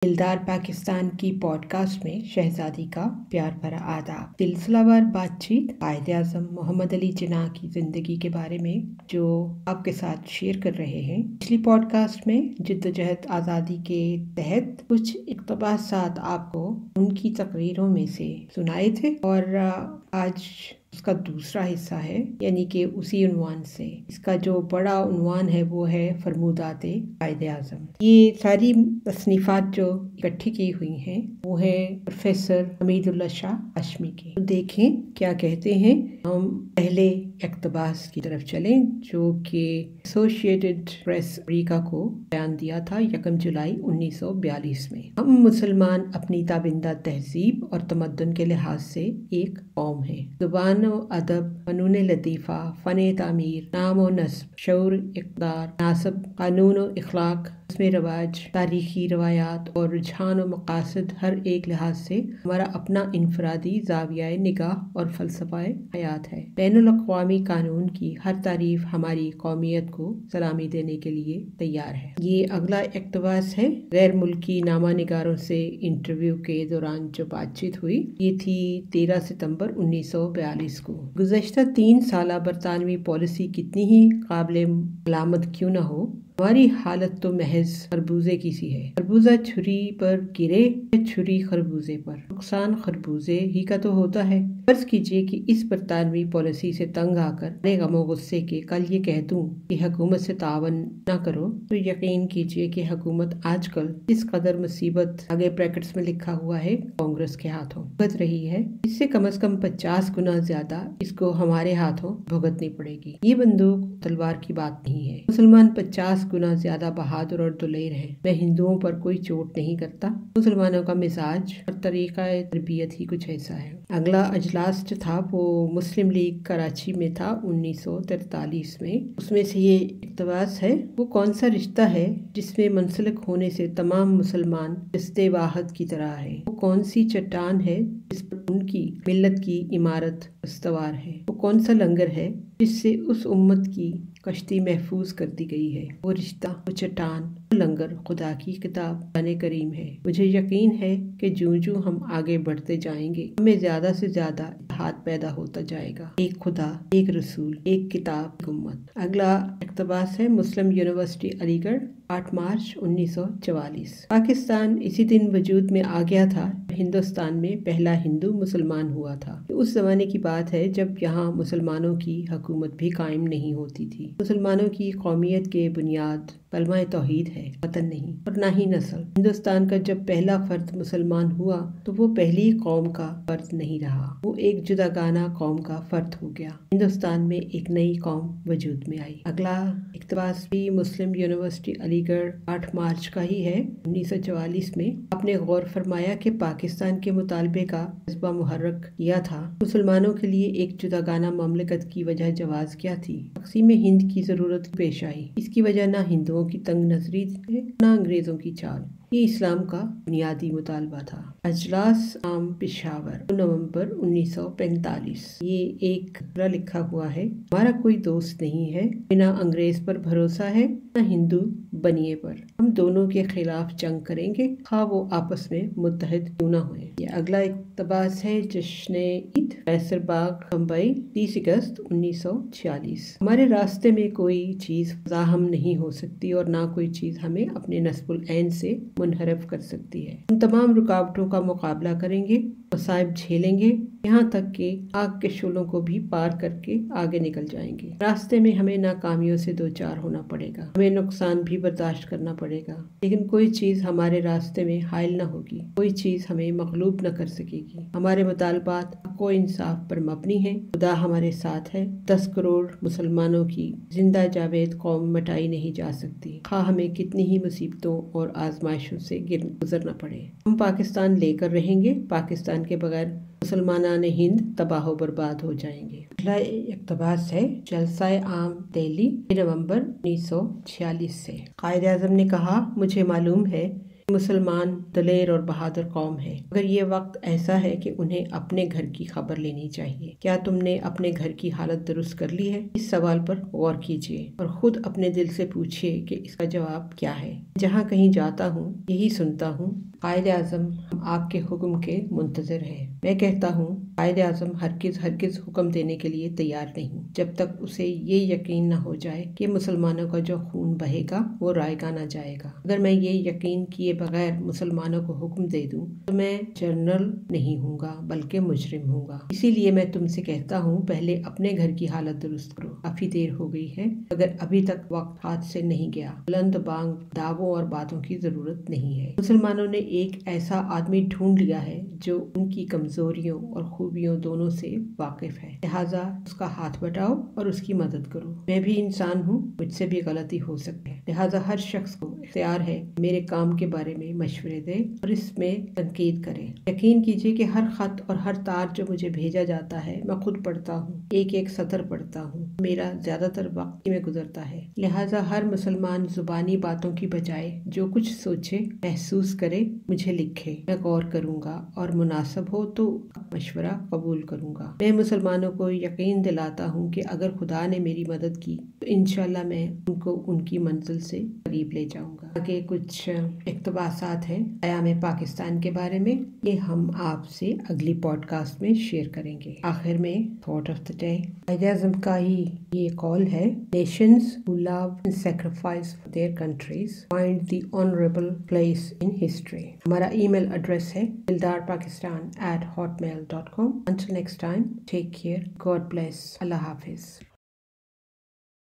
दिलदार पाकिस्तान की पॉडकास्ट में शहजादी का प्यार भरा आदाब। सिलसिलावार बातचीत कायदे आज़म मोहम्मद अली जिन्ना की जिंदगी के बारे में जो आपके साथ शेयर कर रहे हैं। पिछली पॉडकास्ट में जिद्दोजहद आज़ादी के तहत कुछ इक़्तिबासात आपको उनकी तकरीरों में से सुनाए थे और आज उसका दूसरा हिस्सा है, यानी कि उसी उन्वान से। इसका जो बड़ा उन्वान है वो है फरमूदाते कायदे आज़म। ये सारी तसनीफ़ात जो इकट्ठी की हुई हैं वो है प्रोफेसर हमीदुल्लाह शाह हाशमी की। तो देखें क्या कहते हैं। हम पहले इक़्तिबास की तरफ चलें जो कि एसोसिएटेड प्रेस अमेरिका को बयान दिया था 1 जुलाई 1942 में। हम मुसलमान अपनी ताबिंदा तहजीब और तमद्दुन के लिहाज से एक कौम है। ज़ुबान व अदब, फ़नून लतीफ़ा, फ़न तामीर, नाम व नस्ब, शऊर, इक़्तिदार, नासब, कानून व इख़लाक़, रस्म रवाज, तारीख़ी रवायात और रुझान व मक़ासद हर एक लिहाज से हमारा अपना इनफरादी ज़ाविया निगाह और फ़लसफ़ा हयात है। बैनुल अक़वामी कानून की हर तारीफ़ हमारी कौमियत को सलामी देने के लिए तैयार है। ये अगला इक़्तिबास है। गैर मुल्की नामा निगारों से इंटरव्यू के दौरान जो बातचीत हुई ये थी 13 सितंबर 1942 को। गुज़श्ता 3 साल बरतानवी पॉलिसी कितनी ही काबिल मलामत क्यों न हो, हमारी हालत तो महज खरबूजे की सी है। खरबूजा छुरी पर गिरे, छुरी खरबूजे पर, नुकसान खरबूजे ही का तो होता है। फर्ज कीजिए कि इस बरतानवी पॉलिसी से तंग आकर बड़े गमो गुस्से के कल ये कह दूं कि हुकूमत से तावन न करो, तो यकीन कीजिए कि हुकूमत आजकल इस कदर मुसीबत, आगे ब्रैकेट्स में लिखा हुआ है, कांग्रेस के हाथों भुगत रही है। इससे कम से कम 50 गुना ज्यादा इसको हमारे हाथों भुगतनी पड़ेगी। ये बंदूक तलवार की बात नहीं है। मुसलमान 50 गुना ज्यादा बहादुर और दुलेर हैं। मैं हिंदुओं पर कोई चोट नहीं करता। मुसलमानों का मिजाज और तरीका तरबियत ही कुछ ऐसा है। अगला अजलास जो था वो मुस्लिम लीग कराची में था 1943 में। उसमें से ये इक़्तिबास है। वो कौन सा रिश्ता है जिसमें मुंसलिक होने से तमाम मुसलमान रिश्ते वाहद की तरह है। वो कौन सी चट्टान है जिस पर उनकी मिल्लत की इमारत इस्तवार है। वो कौन सा लंगर है जिससे उस उम्मत की कश्ती महफूज कर दी गई है। वो रिश्ता, वो चट्टान, वो लंगर खुदा की किताब कुरान करीम है। मुझे यकीन है कि जूं हम आगे बढ़ते जाएंगे हमें ज्यादा से ज्यादा हाथ पैदा होता जाएगा। एक खुदा, एक रसूल, एक किताब, एक उम्मत। अगला इक़्तिबास है मुस्लिम यूनिवर्सिटी अलीगढ़ 8 मार्च 1944। पाकिस्तान इसी दिन वजूद में आ गया था हिंदुस्तान में पहला हिंदू मुसलमान हुआ था। उस जमाने की बात है जब यहाँ मुसलमानों की हुकूमत भी कायम नहीं होती थी। मुसलमानों की कौमियत के बुनियाद कलमा तौहीद है, वतन नहीं और ना ही नस्ल। हिंदुस्तान का जब पहला फर्द मुसलमान हुआ तो वो पहली कौम का फर्द नहीं रहा, वो एक जुदागाना कौम का फर्द हो गया। हिंदुस्तान में एक नई कौम वजूद में आई। अगला इक़्तिबास भी मुस्लिम यूनिवर्सिटी अलीगढ़ 8 मार्च का ही है 1944 में। आपने गौर फरमाया कि पाकिस्तान के मुतालबे का जज्बा मुहर्रक किया था। मुसलमानों के लिए एक जुदागाना ममलकत की वजह जवाज क्या थी। तक़सीम हिंद की जरूरत पेश आई। इसकी वजह ना हिंदुओं की तंग नजरी थी ना अंग्रेजों की चाल। ये इस्लाम का बुनियादी मुतालबा था। अजलास आम पेशावर नवंबर 1945। ये एक लिखा हुआ है। हमारा कोई दोस्त नहीं है, बिना अंग्रेज पर भरोसा है न हिंदू बनिए पर। हम दोनों के खिलाफ जंग करेंगे, खा वो आपस में मुत्तहिद क्यों न हुए। ये अगला इक़्तिबास है जश्न ईद कैसरबाग मुंबई 30 अगस्त 1946। हमारे रास्ते में कोई चीज़ फ़ाहम नहीं हो सकती और ना कोई चीज़ हमें अपने नस्बुल ऐन से मुनहरफ कर सकती है। हम तमाम रुकावटों का मुकाबला करेंगे, मसाइब झेलेंगे, यहाँ तक कि आग के शोलों को भी पार करके आगे निकल जाएंगे। रास्ते में हमें नाकामियों से दो चार होना पड़ेगा, हमें नुकसान भी बर्दाश्त करना पड़ेगा, लेकिन कोई चीज़ हमारे रास्ते में हाइल न होगी, कोई चीज़ हमें मगलूब न कर सकेगी। हमारे मुतालबात हक़ इंसाफ पर मबनी है। खुदा हमारे साथ है। 10 करोड़ मुसलमानों की जिंदा जावेद कौम मिटाई नहीं जा सकती, खा हमें कितनी ही मुसीबतों और आजमाइशों से गुजरना पड़े। हम पाकिस्तान लेकर रहेंगे, पाकिस्तान के बगैर मुसलमान हिंद तबाह बर्बाद हो जाएंगे। अगला इक़्तिबास है जलसाए आम दिल्ली नवंबर 1946 से। कायदे आज़म ने कहा, मुझे मालूम है मुसलमान दलेर और बहादुर कौम है, मगर ये वक्त ऐसा है कि उन्हें अपने घर की खबर लेनी चाहिए। क्या तुमने अपने घर की हालत दुरुस्त कर ली है? इस सवाल पर गौर कीजिए और खुद अपने दिल से पूछिए कि इसका जवाब क्या है। जहाँ कहीं जाता हूँ यही सुनता हूँ, قائد اعظم ہم آپ کے حکم کے منتظر ہیں۔ میں کہتا ہوں قائد اعظم ہرگز حکم دینے کے لیے تیار نہیں جب تک اسے یہ یقین نہ ہو جائے کہ مسلمانوں کا جو خون بہے گا وہ رائگاں نہ جائے گا۔ اگر میں یہ یقین کیے بغیر مسلمانوں کو حکم دے دوں تو میں جنرل نہیں ہوں گا بلکہ مجرم ہوں گا۔ اسی لیے میں تم سے کہتا ہوں پہلے اپنے گھر کی حالت درست کرو۔ کافی دیر ہو گئی ہے مگر ابھی تک وقت ہاتھ سے نہیں گیا۔ بلند بانگ دعووں اور باتوں کی ضرورت نہیں ہے۔ مسلمانوں نے ایک ایسا آدمی ڈھونڈ لیا ہے جو ان کی کمزوریوں اور خوبیوں دونوں سے واقف ہے، لہٰذا اس کا ہاتھ بٹاؤ اور اس کی مدد کرو۔ میں بھی انسان ہوں، مجھ سے بھی غلطی ہو سکتی ہے، لہٰذا ہر شخص کو اختیار ہے میرے کام کے بارے میں مشورے دے اور اس میں تنقید کرے۔ یقین کیجیے کہ ہر خط اور ہر تار جو مجھے بھیجا جاتا ہے میں خود پڑھتا ہوں، ایک ایک سطر پڑھتا ہوں۔ میرا زیادہ تر وقت میں گزرتا ہے، لہٰذا ہر مسلمان زبانی باتوں کی بجائے جو کچھ سوچے محسوس کرے مجھے لکھے، میں غور کروں گا اور مناسب ہو تو مشورہ قبول کروں گا۔ میں مسلمانوں کو یقین دلاتا ہوں کہ اگر خدا نے میری مدد کی تو انشاءاللہ میں ان کو ان کی منزل سے قریب لے جاؤں گا۔ آگے کچھ اقتباسات ہیں قیام پاکستان کے بارے میں، یہ ہم آپ سے اگلی پوڈ کاسٹ میں شیئر کریں گے۔ آخر میں thought of the day, Quaid Azam کا ہی یہ قول ہے، nations who love and sacrifice for their countries find the honorable place in history۔ ہمارا ای میل ایڈریس ہے dildarpakistan@hotmail.com۔ Until next time, take care. God bless. اللہ حافظ۔